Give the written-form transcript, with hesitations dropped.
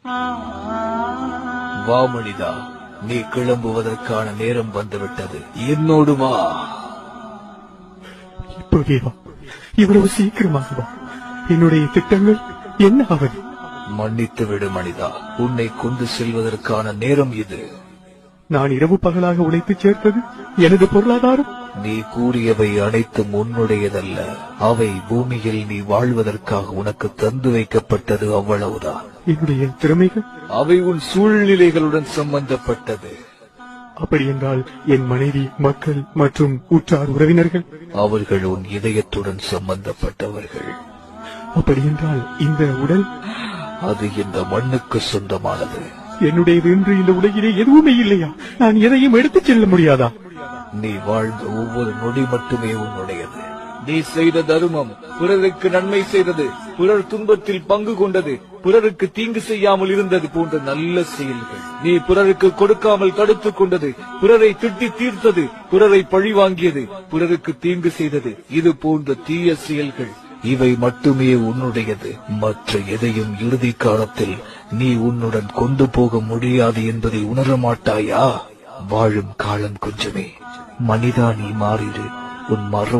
வா மனிதா, நீ கிளம்புவதற்கான நேரம் வந்துவிட்டது. என்னோடு வா. இப்போதே வா, இவ்வளவு சீக்கிரமாக வா. என்னுடைய திட்டங்கள் என்ன ஆவது? மன்னித்து விடு மனிதா, உன்னை கொண்டு செல்வதற்கான நேரம் இது. நான் இரவு பகலாக உழைத்து சேர்த்தது எனது பொருளாதாரம். நீ கூறியவை அனைத்தும் உன்னுடையதல்ல. அவை பூமியில் நீ வாழ்வதற்காக உனக்கு தந்து வைக்கப்பட்டது, அவ்வளவுதான். என்னுடைய திறமைகள் அவை உன் சூழ்நிலைகளுடன் சம்பந்தப்பட்டது. அப்படி என்றால் என் மனைவி, மக்கள் மற்றும் உற்றார் உறவினர்கள்? அவர்கள் உன் இதயத்துடன் சம்பந்தப்பட்டவர்கள். அப்படி என்றால் இந்த உடல்? அது இந்த மண்ணுக்கு சொந்தமானது. என்னுடையது என்று இந்த உலகிலே எதுவுமே இல்லையா? நான் எதையும் எடுத்துச் செல்ல முடியாதா? நீ வாழ்ந்த ஒவ்வொரு நொடி மட்டுமே உன்னுடையது. நீ செய்த தர்மம், பிறருக்கு நன்மை செய்தது, பிறர் துன்பத்தில் பங்கு கொண்டது, பிறருக்கு தீங்கு செய்யாமல் இருந்தது போன்ற நல்ல செயல்கள். நீ பிறருக்கு கொடுக்காமல் தடுத்துக் கொண்டது, பிறரை திட்டி தீர்த்தது, பிறரை பழி வாங்கியது, பிறருக்கு தீங்கு செய்தது, இது போன்ற தீய செயல்கள், இவை மட்டுமே உன்னுடையது. மற்ற எதையும் இறுதி காலத்தில் நீ உன்னுடன் கொண்டு போக முடியாது என்பதை உணர மாட்டாயா? வாழும் காலம் கொஞ்சமே. மனிதா, நீ மாறிடு. உன் மர